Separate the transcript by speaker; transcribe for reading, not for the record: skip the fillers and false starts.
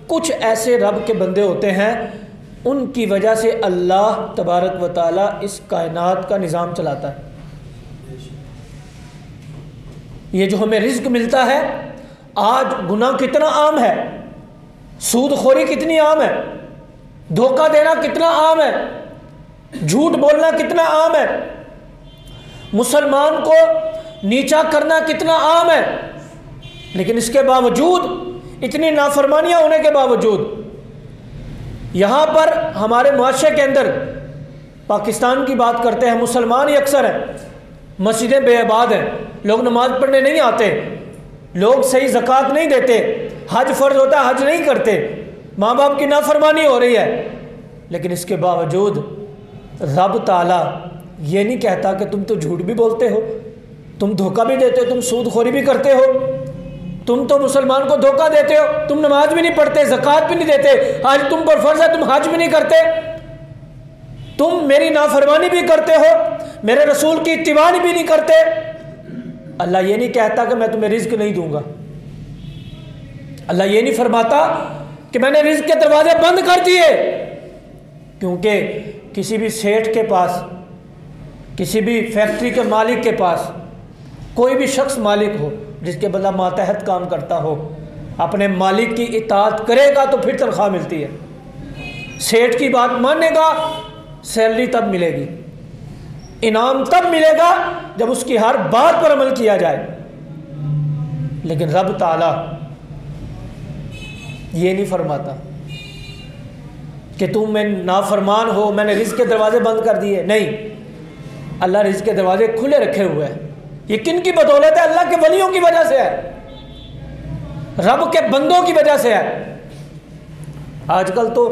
Speaker 1: कुछ ऐसे रब के बंदे होते हैं उनकी वजह से अल्लाह तबारक व तआला इस कायनात का निज़ाम चलाता है। ये जो हमें रिज़्क मिलता है, आज गुनाह कितना आम है, सूदखोरी कितनी आम है, धोखा देना कितना आम है, झूठ बोलना कितना आम है, मुसलमान को नीचा करना कितना आम है। लेकिन इसके बावजूद, इतनी नाफरमानियां होने के बावजूद, यहाँ पर हमारे मुआशरे के अंदर, पाकिस्तान की बात करते हैं, मुसलमान ही अक्सर हैं, मस्जिदें बेआबाद हैं, लोग नमाज पढ़ने नहीं आते, लोग सही ज़कात नहीं देते, हज फ़र्ज होता है हज नहीं करते, माँ बाप की नाफरमानी हो रही है। लेकिन इसके बावजूद रब ताला ये नहीं कहता कि तुम तो झूठ भी बोलते हो, तुम धोखा भी देते हो, तुम सूदखोरी भी करते हो, तुम तो मुसलमान को धोखा देते हो, तुम नमाज भी नहीं पढ़ते, ज़कात भी नहीं देते, आज तुम पर फ़र्ज़ है तुम हज भी नहीं करते, तुम मेरी नाफरमानी भी करते हो, मेरे रसूल की इत्तिबा भी नहीं करते। अल्लाह ये नहीं कहता कि मैं तुम्हें रिज़्क नहीं दूंगा। अल्लाह ये नहीं फरमाता कि मैंने रिज़्क के दरवाजे बंद कर दिए। क्योंकि किसी भी सेठ के पास, किसी भी फैक्ट्री के मालिक के पास, कोई भी शख्स मालिक हो जिसके बंदा मातहत काम करता हो, अपने मालिक की इताअत करेगा तो फिर तनख्वाह मिलती है। सेठ की बात मानेगा, सैलरी तब मिलेगी, इनाम तब मिलेगा जब उसकी हर बात पर अमल किया जाए। लेकिन रब ताला ये नहीं फरमाता कि तुम मैं नाफरमान हो, मैंने रिज़्क के दरवाजे बंद कर दिए। नहीं, अल्लाह रिज़्क के दरवाजे खुले रखे हुए हैं। ये किन की बदौलत है? अल्लाह के वलियों की वजह से है, रब के बंदों की वजह से है। आजकल तो